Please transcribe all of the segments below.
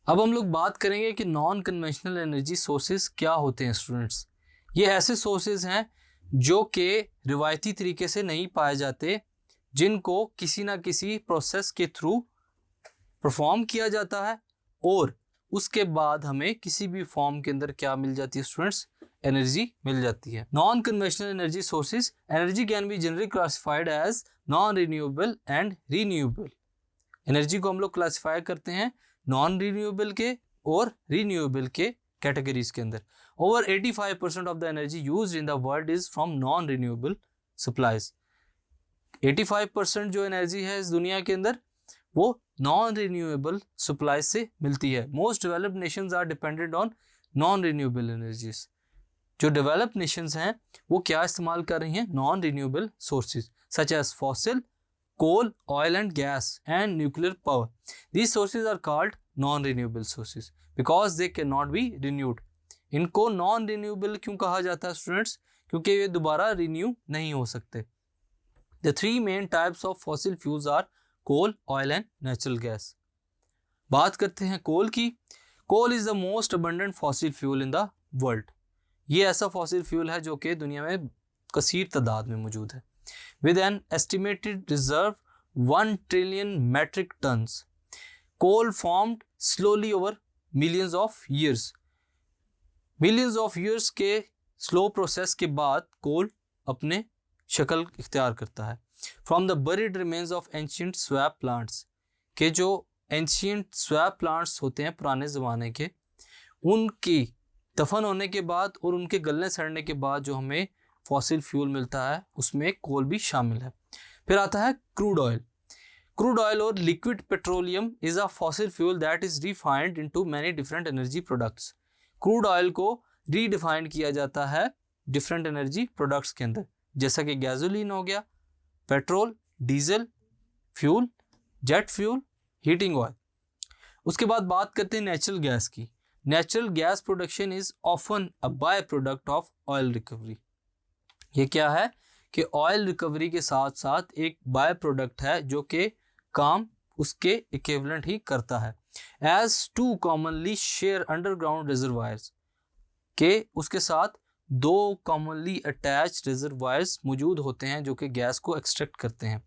अब हम लोग बात करेंगे कि नॉन कन्वेंशनल एनर्जी सोर्सेज क्या होते हैं स्टूडेंट्स। ये ऐसे सोर्सेज हैं जो कि रिवायती तरीके से नहीं पाए जाते, जिनको किसी ना किसी प्रोसेस के थ्रू परफॉर्म किया जाता है और उसके बाद हमें किसी भी फॉर्म के अंदर क्या मिल जाती है स्टूडेंट्स, एनर्जी मिल जाती है। Non conventional energy sources energy can be generally classified as non renewable and renewable. Energy को हम लोग क्लासिफाई करते हैं नॉन रिन्यूएबल के और रिन्यूएबल के कैटेगरीज के अंदर। Over 85% of the energy used in the world is from non renewable supplies. 85% जो एनर्जी है इस दुनिया के अंदर वो नॉन रिन्यूएबल सप्लाई से मिलती है। Most developed nations are dependent on non renewable energies. जो डेवलप्ड नेशंस हैं वो क्या इस्तेमाल कर रही हैं, non renewable sources such as fossil, coal, oil and gas and nuclear power. These sources are called non-renewable sources because they cannot be renewed. इनको non renewable क्यों कहा जाता है स्टूडेंट्स? क्योंकि ये दोबारा रिन्यू नहीं हो सकते। The three main types of fossil fuels are coal, oil and natural gas. बात करते हैं कोल की। कोल is the most abundant fossil fuel in the world. ये ऐसा फॉसिल फ्यूल है जो कि दुनिया में कसीर तादाद में मौजूद है। With an estimated reserve 1 trillion metric tons, coal formed slowly over millions of years. Millions of years के slow process के बाद कोल अपने शक्ल इख्तियार करता है। From the buried remains of ancient swamp plants, के जो ancient swamp plants होते हैं पुराने ज़माने के, उनकी दफन होने के बाद और उनके गलने सड़ने के बाद जो हमें फॉसिल फ्यूल मिलता है उसमें कोल भी शामिल है। फिर आता है क्रूड ऑयल। क्रूड ऑयल और liquid petroleum is a fossil fuel that is refined into many different energy products. Crude oil को रीडिफाइंड किया जाता है डिफरेंट एनर्जी प्रोडक्ट्स के अंदर, जैसा कि गैसोलीन हो गया, petrol, diesel fuel, jet fuel, heating oil. उसके बाद बात करते हैं नेचुरल गैस की। Natural gas production is often a by product of oil recovery. ये क्या है कि ऑयल रिकवरी के साथ साथ एक बाय प्रोडक्ट है जो कि काम उसके इक्विवेलेंट ही करता है। As to commonly share underground reservoirs, के उसके साथ दो कॉमनली अटैच्ड रिजर्वायर्स मौजूद होते हैं जो कि गैस को एक्सट्रैक्ट करते हैं।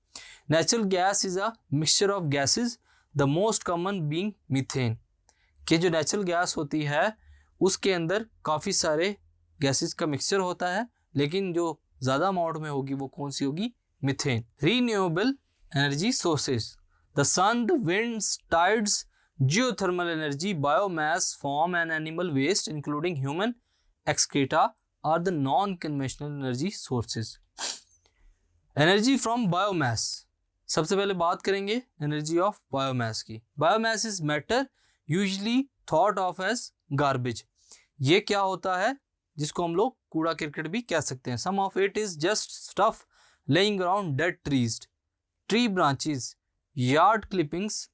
Natural gas is a mixture of gases, the most common being methane. कि जो नेचुरल गैस होती है उसके अंदर काफ़ी सारे गैसेस का मिक्सचर होता है, लेकिन जो ज़्यादा अमाउंट में होगी वो कौन सी होगी, methane. Renewable energy sources, the sun, the winds, tides, geothermal energy, biomass, farm and animal waste including human excreta are the non conventional energy sources. Energy from biomass, सबसे पहले बात करेंगे एनर्जी ऑफ बायोमास की। Biomass is matter usually thought of as garbage. ये क्या होता है जिसको हम लोग कूड़ा करकट भी कह सकते हैं। Some of it is just stuff lying around dead trees, tree branches, yard clippings,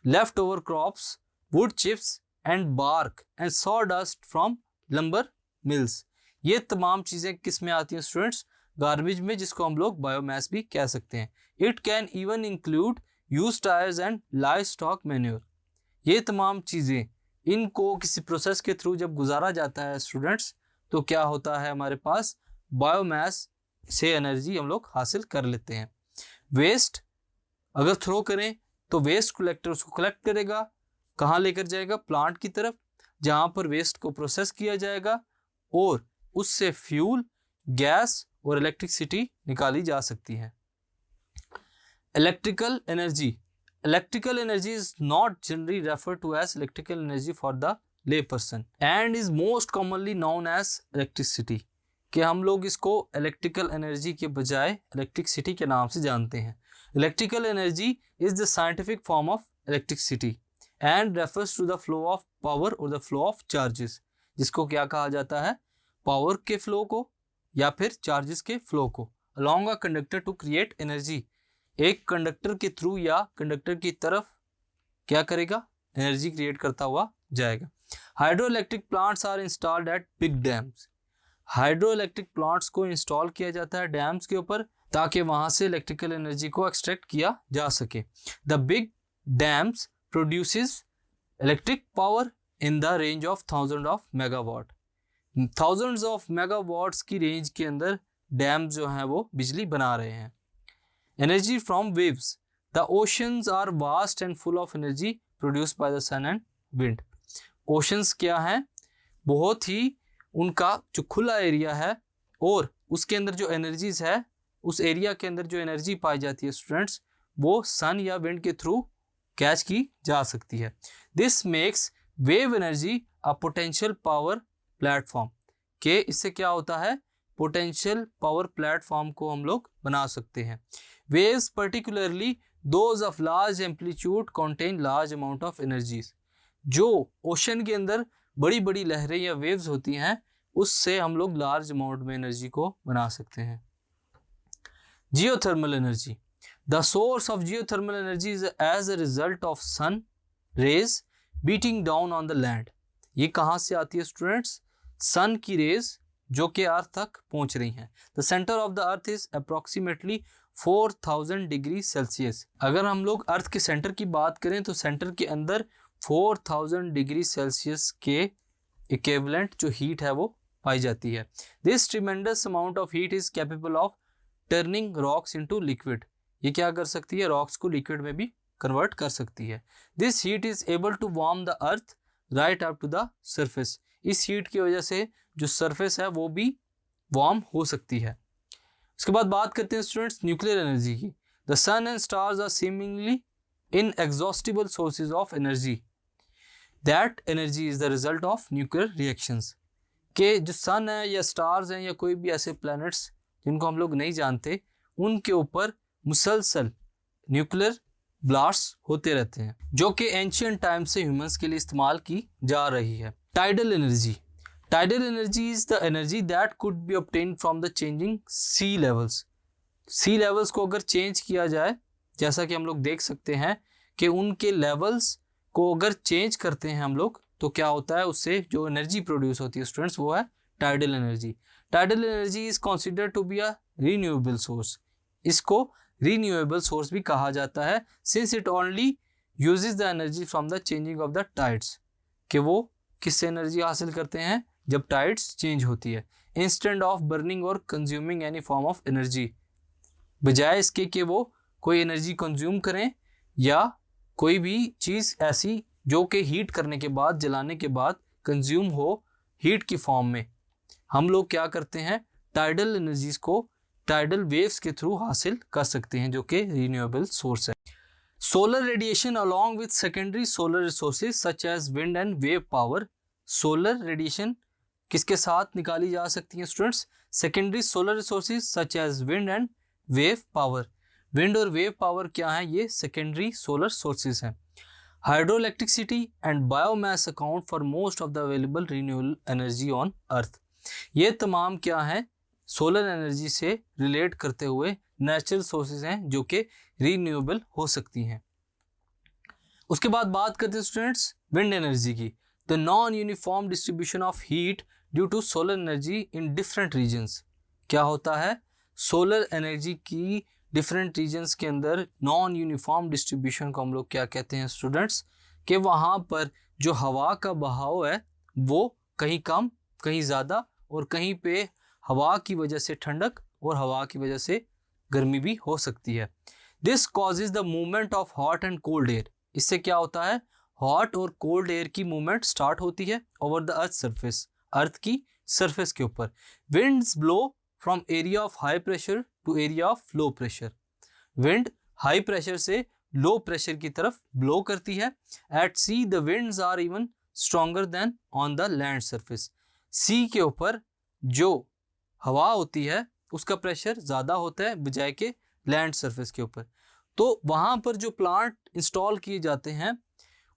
left over crops, wood chips and bark and sawdust from lumber mills. ये तमाम चीज़ें किस में आती हैं स्टूडेंट्स, गार्बेज में, जिसको हम लोग बायोमास भी कह सकते हैं। It can even include use tyres and live stock manure. ये तमाम चीज़ें, इनको किसी प्रोसेस के थ्रू जब गुजारा जाता है स्टूडेंट्स तो क्या होता है, हमारे पास बायोमास से एनर्जी हम लोग हासिल कर लेते हैं। वेस्ट अगर थ्रो करें तो वेस्ट कलेक्टर उसको कलेक्ट करेगा, कहाँ लेकर जाएगा, प्लांट की तरफ, जहाँ पर वेस्ट को प्रोसेस किया जाएगा और उससे फ्यूल, गैस और इलेक्ट्रिसिटी निकाली जा सकती है। Electrical energy, electrical energy is not generally referred to as electrical energy for the lay person and is most commonly known as electricity। कि हम लोग इसको इलेक्ट्रिकल एनर्जी के बजाय इलेक्ट्रिसिटी के नाम से जानते हैं। Electrical energy is the scientific form of electricity and refers to the flow of power or the flow of charges, जिसको क्या कहा जाता है, पावर के फ्लो को या फिर चार्जेस के फ्लो को along a conductor to create energy. एक कंडक्टर के थ्रू या कंडक्टर की तरफ क्या करेगा, एनर्जी क्रिएट करता हुआ जाएगा। Hydro electric plants are installed at big dams. Hydro electric plants को इंस्टॉल किया जाता है डैम्स के ऊपर ताकि वहां से इलेक्ट्रिकल एनर्जी को एक्सट्रैक्ट किया जा सके। The big dams produces electric power in the range of thousand of megawatt, thousands of megawatts की रेंज के अंदर डैम जो हैं वो बिजली बना रहे हैं। Energy from waves, the oceans are vast and full of energy produced by the sun and wind. Oceans क्या हैं? बहुत ही उनका जो खुला एरिया है और उसके अंदर जो एनर्जीज है, उस एरिया के अंदर जो एनर्जी पाई जाती है स्टूडेंट्स, वो सन या विंड के थ्रू कैच की जा सकती है। This makes wave energy a potential power platform, के इससे क्या होता है? पोटेंशियल पावर प्लेटफॉर्म को हम लोग बना सकते हैं। Waves particularly those of large amplitude contain large amount of energies, जो ओशन के अंदर बड़ी बड़ी लहरें या वेव्स होती हैं, उससे हम लोग लार्ज अमाउंट में एनर्जी को बना सकते हैं। Geothermal energy, the source of geothermal energy is as a result of sun rays beating down on the land. ये कहाँ से आती है स्टूडेंट्स? सन की रेज जो कि अर्थ तक पहुंच रही हैं। The centre of the earth is approximately 4000 degree Celsius. अगर हम लोग अर्थ के सेंटर की बात करें तो सेंटर के अंदर 4000 डिग्री सेल्सियस के इक्विवेलेंट जो हीट है वो पाई जाती है। This tremendous amount of heat is capable of turning rocks into liquid. ये क्या कर सकती है? रॉक्स को लिक्विड में भी कन्वर्ट कर सकती है। This heat is able to warm the earth right up to the surface. इस हीट की वजह से जो सरफेस है वो भी वार्म हो सकती है। इसके बाद बात करते हैं स्टूडेंट्स न्यूक्लियर एनर्जी की। The sun and stars are seemingly inexhaustible sources of energy. That energy is the result of nuclear reactions. के जो सन है या स्टार्स हैं या कोई भी ऐसे प्लैनेट्स जिनको हम लोग नहीं जानते, उनके ऊपर मुसलसल न्यूक्लियर ब्लास्ट होते रहते हैं, जो कि एंशिएंट टाइम से ह्यूमंस के लिए इस्तेमाल की जा रही है। Tidal energy, tidal energy is the energy that could be obtained from the changing sea levels. Sea levels को अगर चेंज किया जाए, जैसा कि हम लोग देख सकते हैं कि उनके लेवल्स को अगर चेंज करते हैं हम लोग, तो क्या होता है? उससे जो एनर्जी प्रोड्यूस होती है स्टूडेंट्स, वो है tidal energy. Tidal energy is considered to be a renewable source. इसको रिन्यूएबल सोर्स भी कहा जाता है, since it only uses the energy from the changing of the tides. कि वो किससे एनर्जी हासिल करते हैं? जब टाइड्स चेंज होती है। इंस्टेंट ऑफ बर्निंग और consuming any form of energy, बजाय इसके कि वो कोई एनर्जी कंज्यूम करें या कोई भी चीज़ ऐसी जो कि हीट करने के बाद, जलाने के बाद कंज्यूम हो हीट की फॉर्म में, हम लोग क्या करते हैं? टाइडल एनर्जीज को टाइडल वेव्स के थ्रू हासिल कर सकते हैं, जो कि रिन्यूएबल सोर्स है। Solar radiation along with secondary solar resources such as wind and wave power. Solar radiation किसके साथ निकाली जा सकती है students? Secondary solar resources such as wind and wave power. Wind और वेव पावर क्या है? ये सेकेंडरी सोलर सोर्सेज हैं। Hydro electricity and biomass account for most of the available renewable energy on earth. ये तमाम क्या है? सोलर एनर्जी से रिलेट करते हुए नेचुरल सोर्सेज हैं जो कि रिन्यूएबल हो सकती हैं। उसके बाद बात करते हैं स्टूडेंट्स विंड एनर्जी की। The non uniform distribution of heat due to solar energy in different regions. क्या होता है? सोलर एनर्जी की डिफरेंट रीजन्स के अंदर नॉन यूनिफॉर्म डिस्ट्रीब्यूशन को हम लोग क्या कहते हैं स्टूडेंट्स? कि वहाँ पर जो हवा का बहाव है वो कहीं कम, कहीं ज़्यादा, और कहीं पे हवा की वजह से ठंडक और हवा की वजह से गर्मी भी हो सकती है। This causes the movement of hot and cold air. इससे क्या होता है? हॉट और कोल्ड एयर की मूवमेंट स्टार्ट होती है over the earth surface, earth की सरफेस के ऊपर। Winds blow from area of high pressure to area of low pressure. Wind high pressure से लो प्रेशर की तरफ ब्लो करती है। At sea the winds are even stronger than on the land surface. सी के ऊपर जो हवा होती है उसका प्रेशर ज़्यादा होता है बजाय के लैंड सरफेस के ऊपर। तो वहाँ पर जो प्लांट इंस्टॉल किए जाते हैं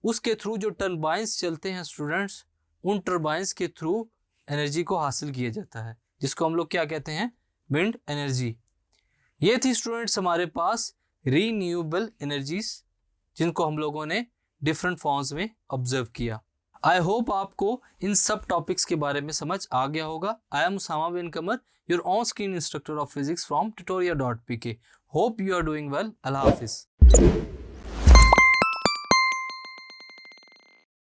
उसके थ्रू जो टर्बाइंस चलते हैं स्टूडेंट्स, उन टर्बाइंस के थ्रू एनर्जी को हासिल किया जाता है, जिसको हम लोग क्या कहते हैं? Wind energy. ये थी स्टूडेंट्स हमारे पास रीन्यूएबल एनर्जीज, जिनको हम लोगों ने डिफरेंट फॉर्म्स में ऑब्जर्व किया। आई होप आपको इन सब टॉपिक्स के बारे में समझ आ गया होगा। I am Usama bin Qamar, your on screen instructor of physics from tutoria.pk. Hope you are doing well. Allah Hafiz.